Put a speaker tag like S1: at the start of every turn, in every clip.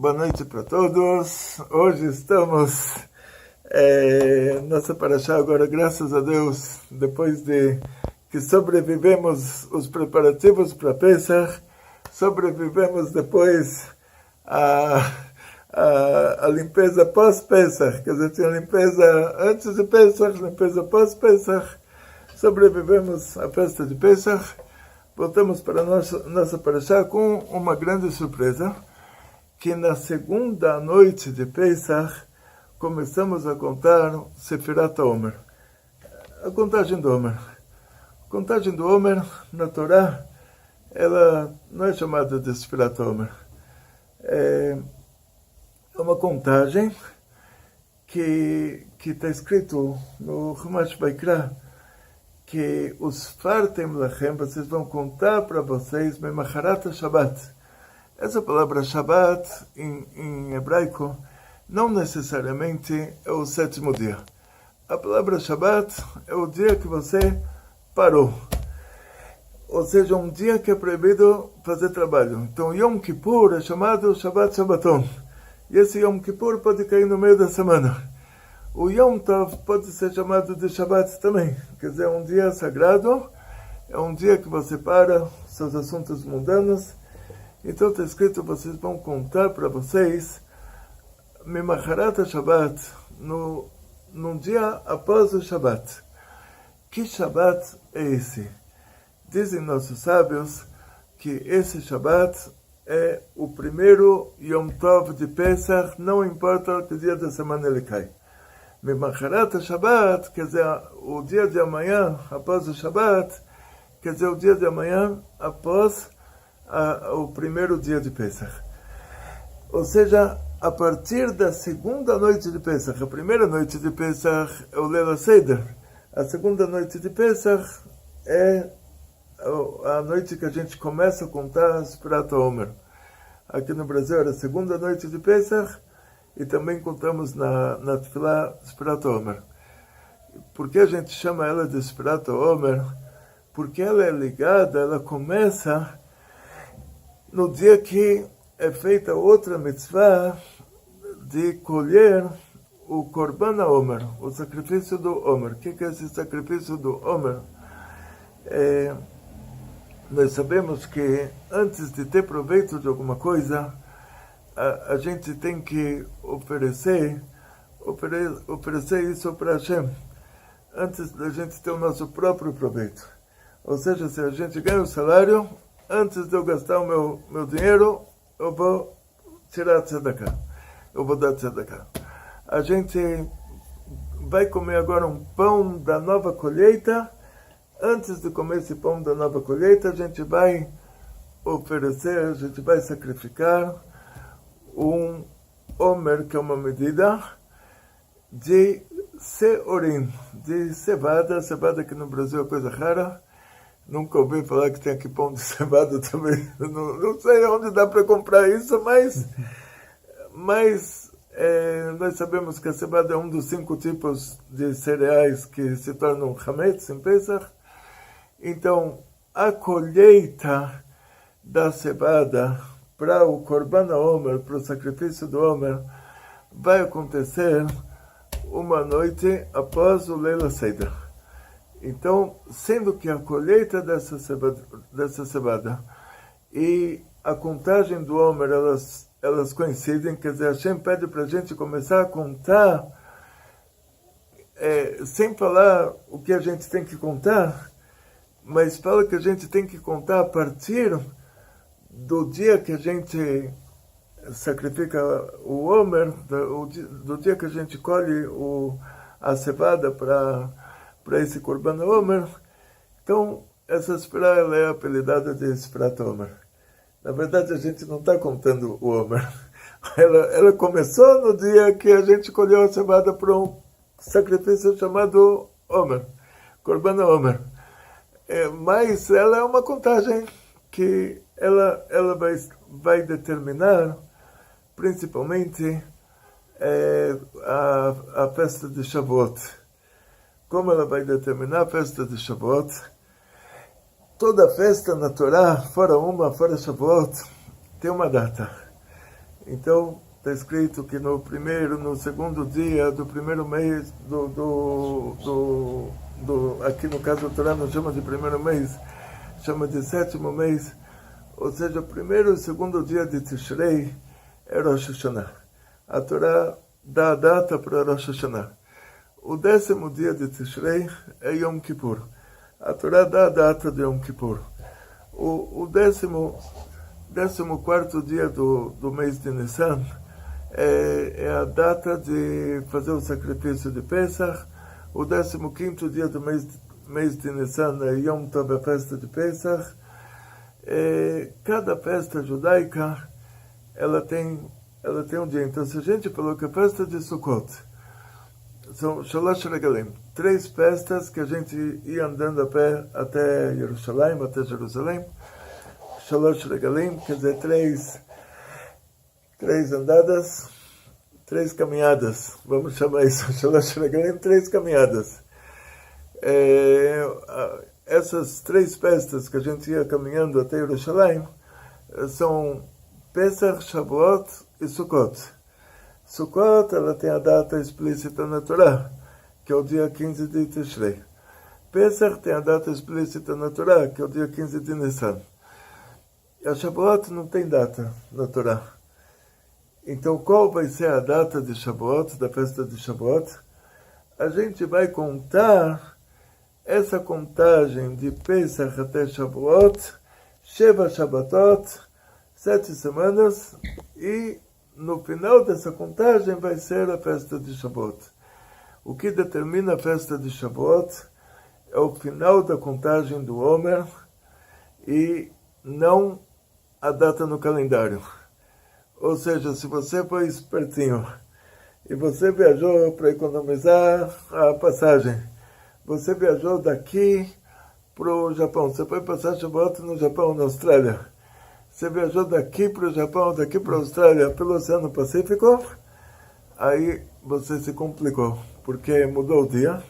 S1: Boa noite para todos. Hoje estamos nossa paraxá agora, graças a Deus, depois de que sobrevivemos os preparativos para Pesach, sobrevivemos depois a limpeza pós-Pesach, quer dizer, tinha limpeza antes de Pesach, limpeza pós-Pesach, sobrevivemos à festa de Pesach, voltamos para nossa paraxá com uma grande surpresa, que na segunda noite de Pesach começamos a contar Sefirat Omer, a contagem do Omer. A contagem do Omer na Torá, ela não é chamada de Sefirat Omer. É uma contagem que está escrito no Chumash Vaikra, que os Fartem Lachem, vocês vão contar para vocês Memacharat Shabbat. Essa palavra Shabbat, em hebraico, não necessariamente é o sétimo dia. A palavra Shabbat é o dia que você parou. Ou seja, um dia que é proibido fazer trabalho. Então, Yom Kippur é chamado Shabbat Shabbaton. E esse Yom Kippur pode cair no meio da semana. O Yom Tov pode ser chamado de Shabbat também. Quer dizer, é um dia sagrado, é um dia que você para seus assuntos mundanos. Então está escrito, vocês vão contar para vocês Memacharat Shabbat, num dia após o Shabbat. Que Shabbat é esse? Dizem nossos sábios que esse Shabbat é o primeiro Yom Tov de Pesach, não importa que dia da semana ele cai. Memacharat Shabbat, quer dizer, o dia de amanhã após o Shabbat, quer dizer, o dia de amanhã após o primeiro dia de Pesach. Ou seja, a partir da segunda noite de Pesach, a primeira noite de Pesach é o Leil HaSeder, a segunda noite de Pesach é a noite que a gente começa a contar Sefirat Omer. Aqui no Brasil era a segunda noite de Pesach e também contamos na Tefilá Sefirat Omer. Por que a gente chama ela de Sefirat Omer? Porque ela é ligada, ela começa no dia que é feita outra mitzvah de colher o Korban Omer, o sacrifício do Omer. O que é esse sacrifício do Omer? Nós sabemos que antes de ter proveito de alguma coisa, a gente tem que oferecer isso para Hashem, antes da gente ter o nosso próprio proveito. Ou seja, se a gente ganha o salário, antes de eu gastar o meu dinheiro, eu vou tirar tzedakah. Eu vou dar tzedakah. A gente vai comer agora um pão da nova colheita. Antes de comer esse pão da nova colheita, a gente vai oferecer, a gente vai sacrificar um omer, que é uma medida de seorim, de cevada. Cevada que no Brasil é coisa rara. Nunca ouvi falar que tem aqui pão de cevada também. Não sei onde dá para comprar isso, mas nós sabemos que a cevada é um dos 5 tipos de cereais que se tornam hametz em Pesach. Então, a colheita da cevada para o Korban Omer, para o sacrifício do Omer, vai acontecer uma noite após o Leil HaSeder. Então, sendo que a colheita dessa cevada e a contagem do Omer, elas coincidem, quer dizer, Hashem pede para a gente começar a contar, sem falar o que a gente tem que contar, mas fala que a gente tem que contar a partir do dia que a gente sacrifica o Omer, do dia que a gente colhe a cevada para esse Korban Omer. Então, essa Sefirá é apelidada de Sefirat Omer. Na verdade, a gente não está contando o Omer. Ela começou no dia que a gente colheu a cevada para um sacrifício chamado Omer, Korban Omer. Mas ela é uma contagem que ela vai determinar, principalmente, a festa de Shavuot. Como ela vai determinar a festa de Shavuot? Toda festa na Torá, fora Shavuot, tem uma data. Então, está escrito que no segundo dia do primeiro mês, aqui no caso do Torá não chama de primeiro mês, chama de sétimo mês, ou seja, o primeiro e o segundo dia de Tishrei é Rosh Hashanah. A Torá dá a data para Rosh Hashanah. O 10º dia de Tishrei é Yom Kippur. A Torá dá a data de Yom Kippur. O 14º dia do mês de Nissan é a data de fazer o sacrifício de Pesach. O 15º dia do mês de Nissan é Yom Tov, a festa de Pesach. Cada festa judaica ela tem um dia. Então, se a gente falou que a festa de Sukkot são Shalosh Regalim, 3 festas que a gente ia andando a pé até Jerusalém. Shalosh Regalim, quer dizer, 3 andadas, 3 caminhadas, vamos chamar isso, Shalosh Regalim, 3 caminhadas. Essas 3 festas que a gente ia caminhando até Jerusalém são Pesach, Shavuot e Sukkot. Sukkot, ela tem a data explícita na Torá, que é o dia 15 de Tishrei. Pesach tem a data explícita na Torá, que é o dia 15 de Nissan. E a Shavuot não tem data na Torá. Então, qual vai ser a data de Shavuot, da festa de Shavuot? A gente vai contar essa contagem de Pesach até Shavuot, Sheva Shabbatot, 7 semanas, e no final dessa contagem vai ser a festa de Shavuot. O que determina a festa de Shavuot é o final da contagem do Omer e não a data no calendário. Ou seja, se você foi espertinho e você viajou para economizar a passagem, você viajou daqui para o Japão, você foi passar Shavuot no Japão, na Austrália, você viajou daqui para o Japão, daqui para a Austrália, pelo Oceano Pacífico, aí você se complicou, porque mudou o dia,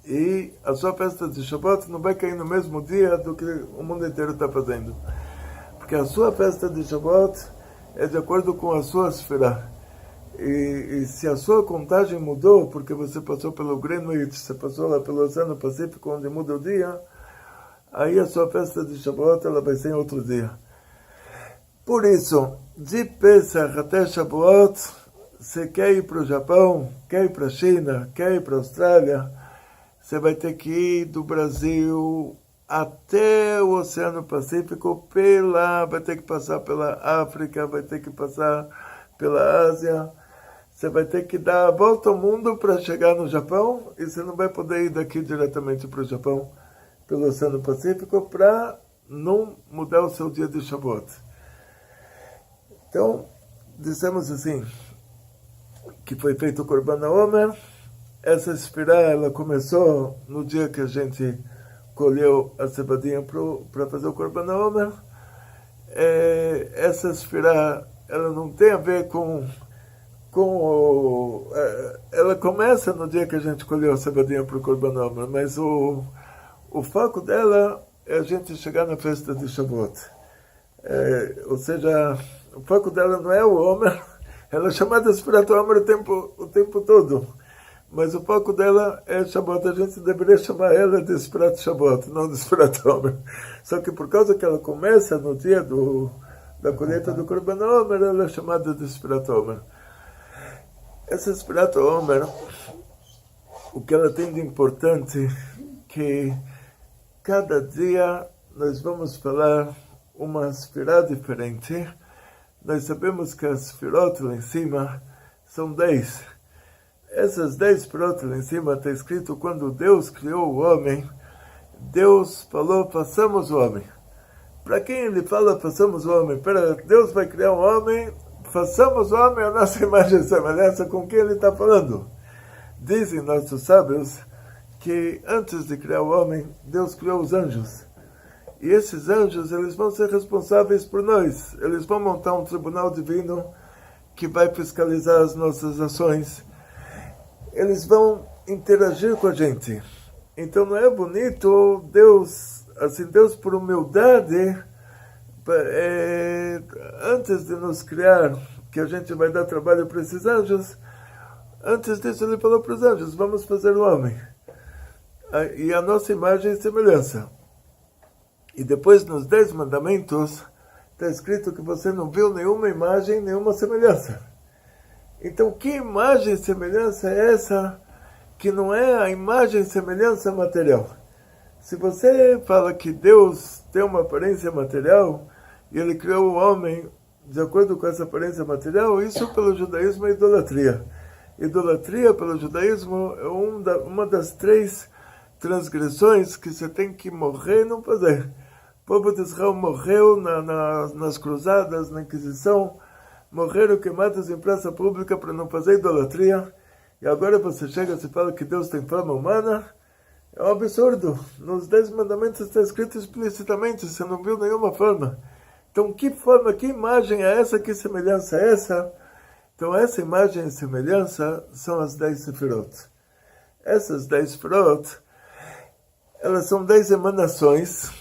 S1: e a sua festa de Shavuot não vai cair no mesmo dia do que o mundo inteiro está fazendo. Porque a sua festa de Shavuot é de acordo com a sua esfera. E se a sua contagem mudou, porque você passou pelo Greenwich, você passou lá pelo Oceano Pacífico, onde muda o dia, aí a sua festa de Shavuot ela vai ser em outro dia. Por isso, de Pesach até Shavuot, você quer ir para o Japão, quer ir para a China, quer ir para a Austrália, você vai ter que ir do Brasil até o Oceano Pacífico, vai ter que passar pela África, vai ter que passar pela Ásia, você vai ter que dar a volta ao mundo para chegar no Japão, e você não vai poder ir daqui diretamente para o Japão, pelo Oceano Pacífico, para não mudar o seu dia de Shavuot. Então, dissemos assim, que foi feito o Korban HaOmer. Essa esfirá, ela começou no dia que a gente colheu a cevadinha para fazer o Korban HaOmer. Essa esfirá, ela não tem a ver ela começa no dia que a gente colheu a cevadinha para o Korban HaOmer, mas o foco dela é a gente chegar na festa de Shavuot. Ou seja, o foco dela não é o Omer, ela é chamada Esfirat Omer o tempo todo, mas o foco dela é Shavuot. A gente deveria chamar ela de Esfirat Shavuot, não de Esfirat Omer. Só que por causa que ela começa no dia da colheita do Korban Omer, ela é chamada de Esfirat Omer. Essa Esfirat Omer, o que ela tem de importante, que cada dia nós vamos falar uma esfirá diferente. Nós sabemos que as esfirot lá em cima são 10. Essas 10 esfirot lá em cima está escrito quando Deus criou o homem, Deus falou, façamos o homem. Para quem ele fala, façamos o homem? Deus vai criar um homem, façamos o homem a nossa imagem e semelhança. Com quem ele está falando? Dizem nossos sábios que antes de criar o homem, Deus criou os anjos. E esses anjos, eles vão ser responsáveis por nós. Eles vão montar um tribunal divino que vai fiscalizar as nossas ações. Eles vão interagir com a gente. Então não é bonito Deus, assim, Deus por humildade, antes de nos criar que a gente vai dar trabalho para esses anjos, antes disso ele falou para os anjos, vamos fazer o homem. E a nossa imagem e semelhança. E depois nos 10 mandamentos, está escrito que você não viu nenhuma imagem, nenhuma semelhança. Então, que imagem e semelhança é essa que não é a imagem e semelhança material? Se você fala que Deus tem uma aparência material e Ele criou o homem de acordo com essa aparência material, isso pelo judaísmo é idolatria. Idolatria pelo judaísmo é uma das 3 transgressões que você tem que morrer e não fazer. O povo de Israel morreu nas cruzadas, na Inquisição, morreram queimados em praça pública para não fazer idolatria, e agora você chega e fala que Deus tem forma humana. É um absurdo. Nos 10 mandamentos está escrito explicitamente, você não viu nenhuma forma. Então, que forma, que imagem é essa, que semelhança é essa? Então, essa imagem e semelhança são as 10 sefirot. Essas 10 sefirot, elas são 10 emanações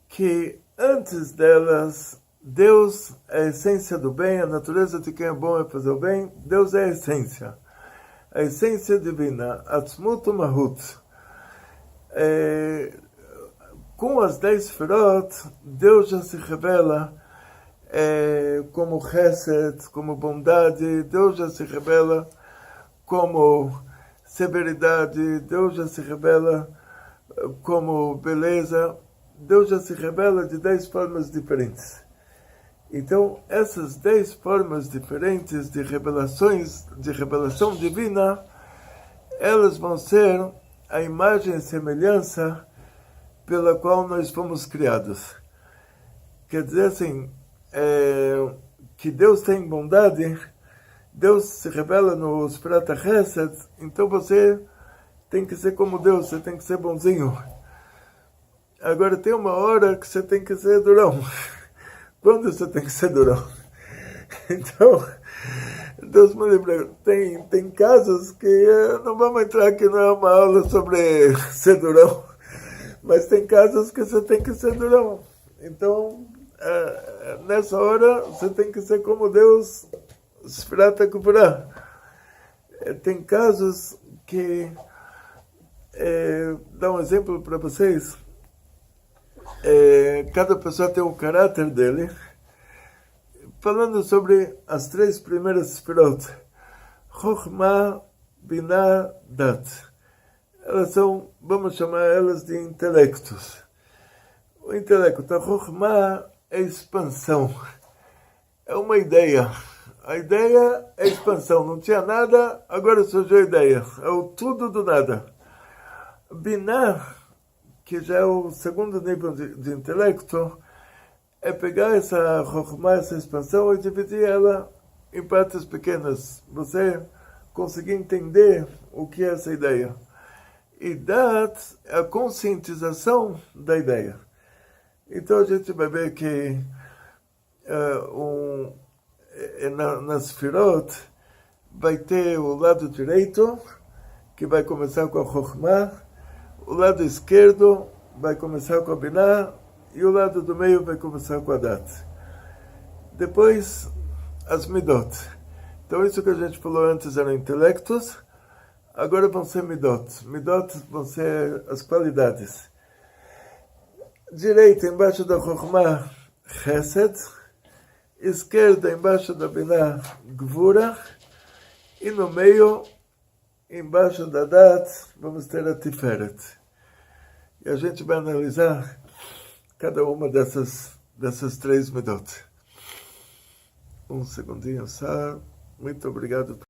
S1: que, antes delas, Deus é a essência do bem, a natureza de quem é bom é fazer o bem. Deus é a essência divina, Atzmut Mahut. Com as 10 sefirot, Deus já se revela como Chesed, como bondade, Deus já se revela como severidade, Deus já se revela como beleza, Deus já se revela de 10 formas diferentes. Então, essas 10 formas diferentes de revelação divina, elas vão ser a imagem e semelhança pela qual nós fomos criados. Quer dizer assim, que Deus tem bondade, Deus se revela no Sfirat HaChesed, então você tem que ser como Deus, você tem que ser bonzinho. Agora tem uma hora que você tem que ser durão. Quando você tem que ser durão? Então, Deus me livre, tem casos que não vamos entrar aqui, não é uma aula sobre ser durão, mas tem casos que você tem que ser durão. Então, nessa hora, você tem que ser como Deus, Sfirat HaKupra. Tem casos que, dá um exemplo para vocês, cada pessoa tem o caráter dele. Falando sobre as 3 primeiras sefirot, Chokhmah, Binah, Dat. Elas são, vamos chamar elas de intelectos. O intelecto, a Chokhmah é expansão, é uma ideia. A ideia é expansão, não tinha nada, agora surgiu a ideia, é o tudo do nada. Binah, que já é o segundo nível de intelecto, é pegar essa chokhmah, essa expansão, e dividir ela em partes pequenas. Você conseguir entender o que é essa ideia. E dat é a conscientização da ideia. Então a gente vai ver que nas sefirot vai ter o lado direito, que vai começar com a chokhmah, o lado esquerdo vai começar com a binah, e o lado do meio vai começar com a dat. Depois, as midot. Então, isso que a gente falou antes eram intelectos, agora vão ser midot. Midot vão ser as qualidades. Direita, embaixo da chokhmah, chesed. Esquerda, embaixo da binah, gvura. E no meio, embaixo da dat, vamos ter a tiferet. E a gente vai analisar cada uma dessas 3 midot. Um segundinho só. Muito obrigado.